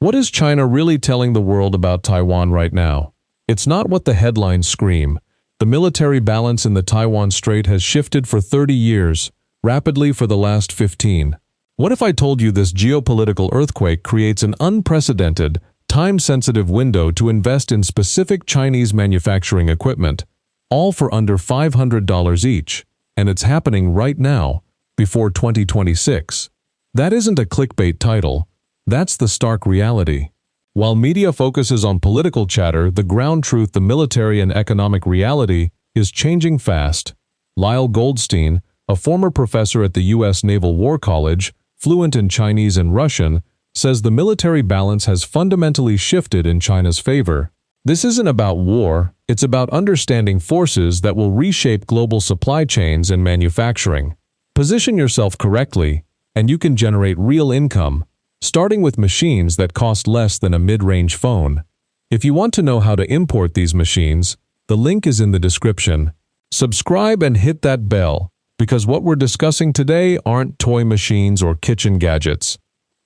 What is China really telling the world about Taiwan right now? It's not what the headlines scream. The military balance in the Taiwan Strait has shifted for 30 years, rapidly for the last 15. What if I told you this geopolitical earthquake creates an unprecedented, time-sensitive window to invest in specific Chinese manufacturing equipment, all for under $500 each, and it's happening right now, before 2026? That isn't a clickbait title. That's the stark reality. While media focuses on political chatter, the ground truth, the military and economic reality, is changing fast. Lyle Goldstein, a former professor at the U.S. Naval War College, fluent in Chinese and Russian, says the military balance has fundamentally shifted in China's favor. This isn't about war, it's about understanding forces that will reshape global supply chains and manufacturing. Position yourself correctly, and you can generate real income, starting with machines that cost less than a mid-range phone. If you want to know how to import these machines, the link is in the description. Subscribe and hit that bell, because what we're discussing today aren't toy machines or kitchen gadgets.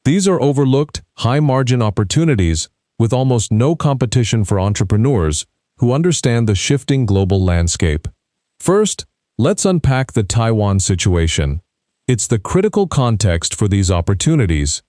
These are overlooked, high-margin opportunities with almost no competition for entrepreneurs who understand the shifting global landscape. First, let's unpack the Taiwan situation. It's the critical context for these opportunities.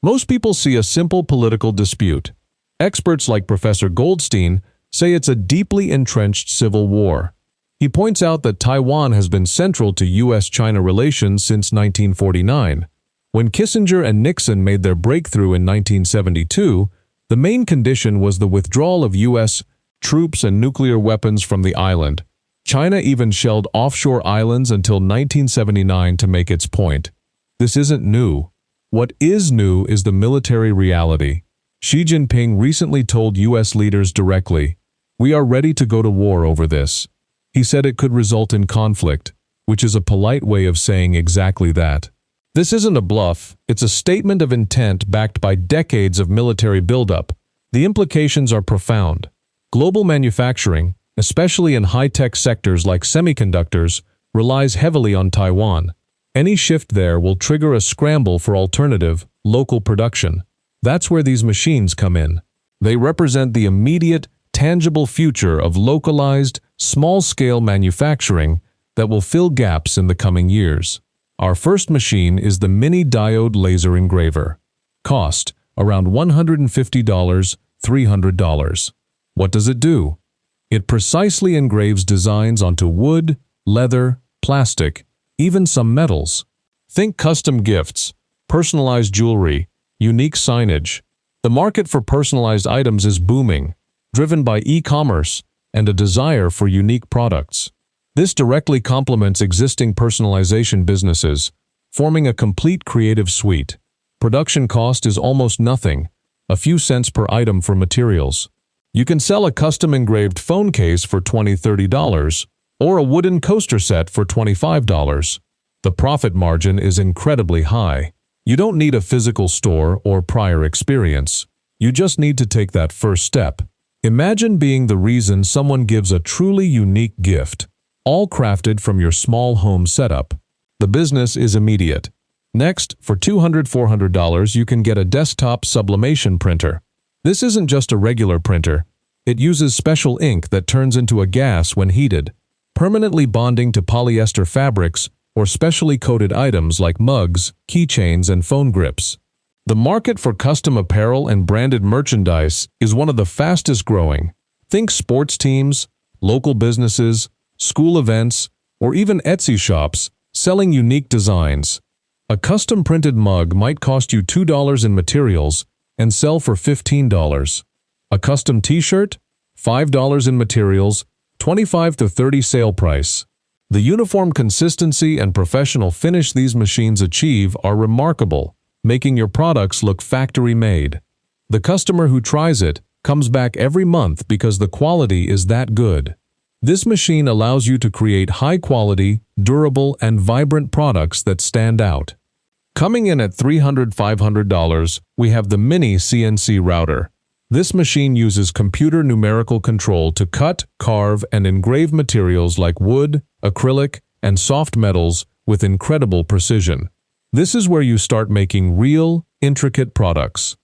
Most people see a simple political dispute. Experts like Professor Goldstein say it's a deeply entrenched civil war. He points out that Taiwan has been central to U.S.-China relations since 1949. When Kissinger and Nixon made their breakthrough in 1972, the main condition was the withdrawal of U.S. troops and nuclear weapons from the island. China even shelled offshore islands until 1979 to make its point. This isn't new. What is new is the military reality. Xi Jinping recently told U.S. leaders directly, "We are ready to go to war over this." He said it could result in conflict, which is a polite way of saying exactly that. This isn't a bluff, it's a statement of intent backed by decades of military buildup. The implications are profound. Global manufacturing, especially in high-tech sectors like semiconductors, relies heavily on Taiwan. Any shift there will trigger a scramble for alternative, local production. That's where these machines come in. They represent the immediate, tangible future of localized, small-scale manufacturing that will fill gaps in the coming years. Our first machine is the mini-diode laser engraver. Cost, around $150, $300. What does it do? It precisely engraves designs onto wood, leather, plastic, even some metals. Think custom gifts, personalized jewelry, unique signage. The market for personalized items is booming, driven by e-commerce and a desire for unique products. This directly complements existing personalization businesses, forming a complete creative suite. Production cost is almost nothing, a few cents per item for materials. You can sell a custom engraved phone case for $20–30, or a wooden coaster set for $25. The profit margin is incredibly high. You don't need a physical store or prior experience. You just need to take that first step. Imagine being the reason someone gives a truly unique gift, all crafted from your small home setup. The business is immediate. Next, for $200–400, you can get a desktop sublimation printer. This isn't just a regular printer. It uses special ink that turns into a gas when heated, permanently bonding to polyester fabrics or specially coated items like mugs, keychains, and phone grips. The market for custom apparel and branded merchandise is one of the fastest growing. Think sports teams, local businesses, school events, or even Etsy shops selling unique designs. A custom printed mug might cost you $2 in materials and sell for $15. A custom t-shirt? $5 in materials, $25–30 sale price. The uniform consistency and professional finish these machines achieve are remarkable, making your products look factory-made. The customer who tries it comes back every month because the quality is that good. This machine allows you to create high-quality, durable, and vibrant products that stand out. Coming in at $300–500, we have the Mini CNC router. This machine uses computer numerical control to cut, carve, and engrave materials like wood, acrylic, and soft metals with incredible precision. This is where you start making real, intricate products.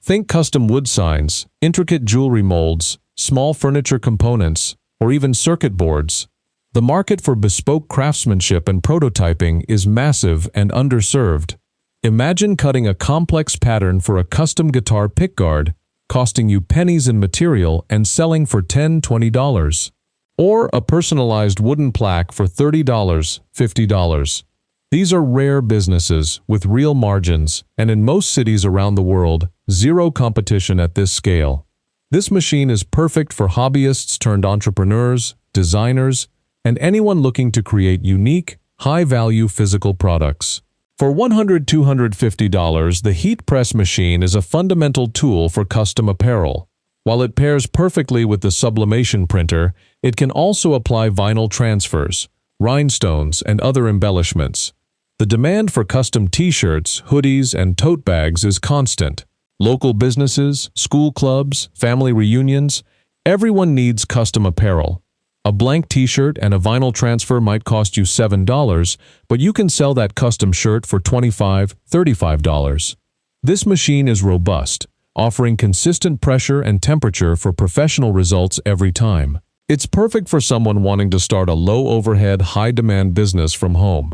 Think custom wood signs, intricate jewelry molds, small furniture components, or even circuit boards. The market for bespoke craftsmanship and prototyping is massive and underserved. Imagine cutting a complex pattern for a custom guitar pickguard, costing you pennies in material and selling for $10–20. Or a personalized wooden plaque for $30–50. These are rare businesses with real margins, and in most cities around the world, zero competition at this scale. This machine is perfect for hobbyists turned entrepreneurs, designers, and anyone looking to create unique, high-value physical products. For $100–250, the heat press machine is a fundamental tool for custom apparel. While it pairs perfectly with the sublimation printer, it can also apply vinyl transfers, rhinestones, and other embellishments. The demand for custom t-shirts, hoodies, and tote bags is constant. Local businesses, school clubs, family reunions, everyone needs custom apparel. A blank t-shirt and a vinyl transfer might cost you $7, but you can sell that custom shirt for $25–35. This machine is robust, offering consistent pressure and temperature for professional results every time. It's perfect for someone wanting to start a low-overhead, high-demand business from home.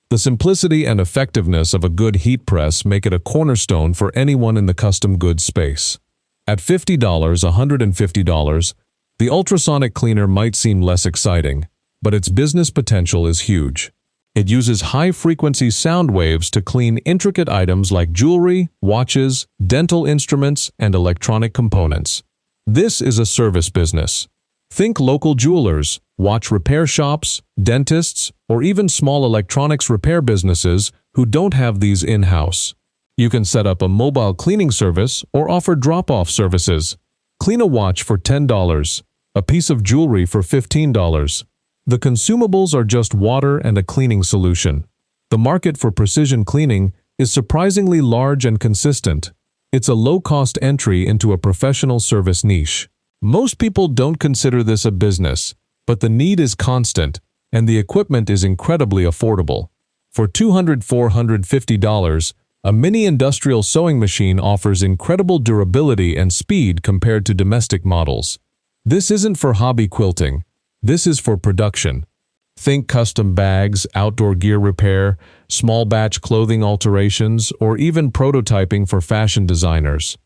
The simplicity and effectiveness of a good heat press make it a cornerstone for anyone in the custom goods space. At $50–150, the ultrasonic cleaner might seem less exciting, but its business potential is huge. It uses high-frequency sound waves to clean intricate items like jewelry, watches, dental instruments, and electronic components. This is a service business. Think local jewelers, watch repair shops, dentists, or even small electronics repair businesses who don't have these in-house. You can set up a mobile cleaning service or offer drop-off services. Clean a watch for $10, a piece of jewelry for $15. The consumables are just water and a cleaning solution. The market for precision cleaning is surprisingly large and consistent. It's a low-cost entry into a professional service niche. Most people don't consider this a business, but the need is constant, and the equipment is incredibly affordable. For $200–450, a mini industrial sewing machine offers incredible durability and speed compared to domestic models. This isn't for hobby quilting. This is for production. Think custom bags, outdoor gear repair, small batch clothing alterations, or even prototyping for fashion designers.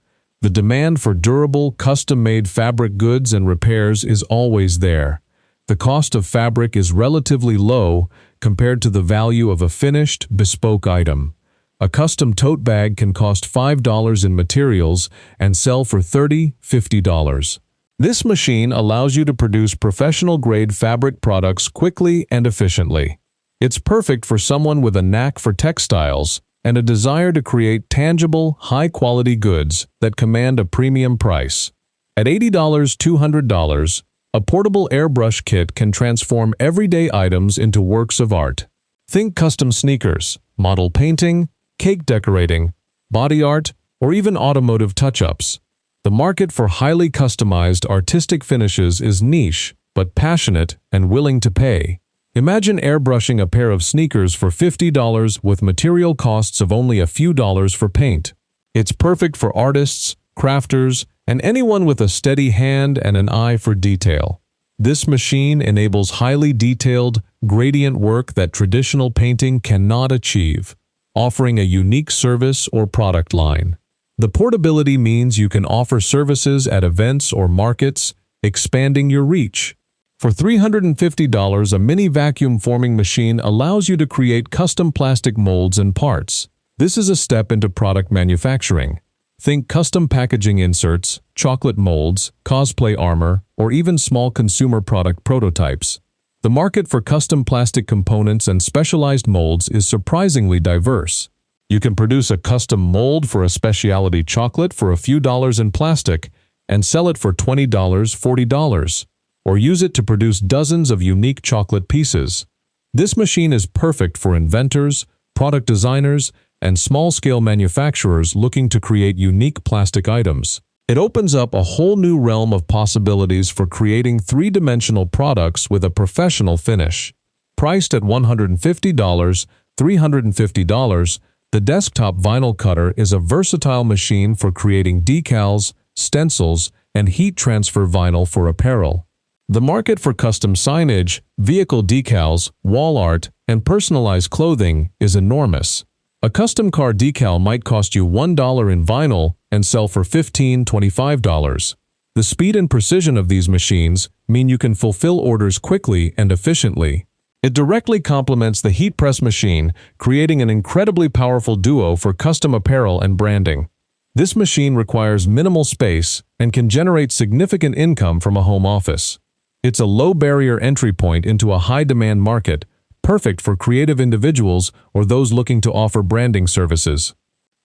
The demand for durable, custom-made fabric goods and repairs is always there. The cost of fabric is relatively low compared to the value of a finished, bespoke item. A custom tote bag can cost $5 in materials and sell for $30–50. This machine allows you to produce professional-grade fabric products quickly and efficiently. It's perfect for someone with a knack for textiles and a desire to create tangible, high-quality goods that command a premium price. At $80–200, a portable airbrush kit can transform everyday items into works of art. Think custom sneakers, model painting, cake decorating, body art, or even automotive touch-ups. The market for highly customized artistic finishes is niche, but passionate and willing to pay. Imagine airbrushing a pair of sneakers for $50 with material costs of only a few dollars for paint. It's perfect for artists, crafters, and anyone with a steady hand and an eye for detail. This machine enables highly detailed, gradient work that traditional painting cannot achieve, offering a unique service or product line. The portability means you can offer services at events or markets, expanding your reach. For $350, a mini vacuum forming machine allows you to create custom plastic molds and parts. This is a step into product manufacturing. Think custom packaging inserts, chocolate molds, cosplay armor, or even small consumer product prototypes. The market for custom plastic components and specialized molds is surprisingly diverse. You can produce a custom mold for a specialty chocolate for a few dollars in plastic and sell it for $20–40, or use it to produce dozens of unique chocolate pieces. This machine is perfect for inventors, product designers, and small-scale manufacturers looking to create unique plastic items. It opens up a whole new realm of possibilities for creating three-dimensional products with a professional finish. Priced at $150–350, The desktop vinyl cutter is a versatile machine for creating decals, stencils, and heat transfer vinyl for apparel. The market for custom signage, vehicle decals, wall art, and personalized clothing is enormous. A custom car decal might cost you $1 in vinyl and sell for $15–25. The speed and precision of these machines mean you can fulfill orders quickly and efficiently. It directly complements the heat press machine, creating an incredibly powerful duo for custom apparel and branding. This machine requires minimal space and can generate significant income from a home office. It's a low-barrier entry point into a high-demand market, perfect for creative individuals or those looking to offer branding services.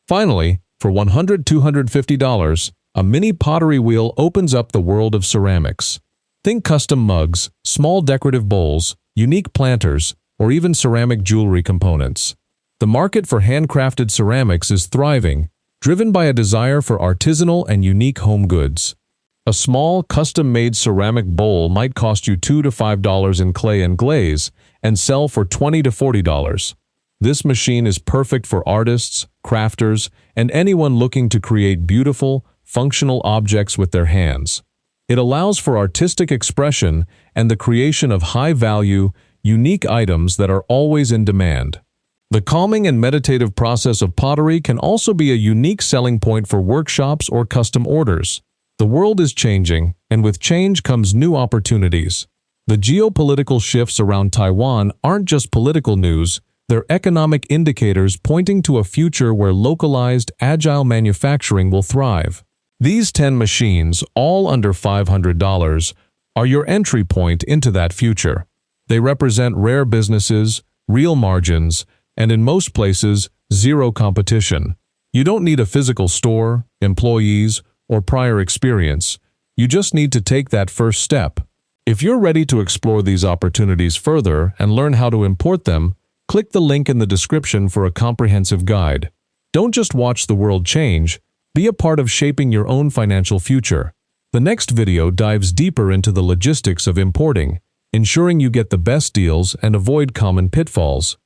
Finally, for $100–250, a mini pottery wheel opens up the world of ceramics. Think custom mugs, small decorative bowls, unique planters, or even ceramic jewelry components. The market for handcrafted ceramics is thriving, driven by a desire for artisanal and unique home goods. A small, custom-made ceramic bowl might cost you $2–5 in clay and glaze and sell for $20–40. This machine is perfect for artists, crafters, and anyone looking to create beautiful, functional objects with their hands. It allows for artistic expression and the creation of high-value, unique items that are always in demand. The calming and meditative process of pottery can also be a unique selling point for workshops or custom orders. The world is changing, and with change comes new opportunities. The geopolitical shifts around Taiwan aren't just political news, they're economic indicators pointing to a future where localized, agile manufacturing will thrive. These 10 machines, all under $500, are your entry point into that future. They represent rare businesses, real margins, and in most places, zero competition. You don't need a physical store, employees, or prior experience. You just need to take that first step. If you're ready to explore these opportunities further and learn how to import them, click the link in the description for a comprehensive guide. Don't just watch the world change, be a part of shaping your own financial future. The next video dives deeper into the logistics of importing, ensuring you get the best deals and avoid common pitfalls.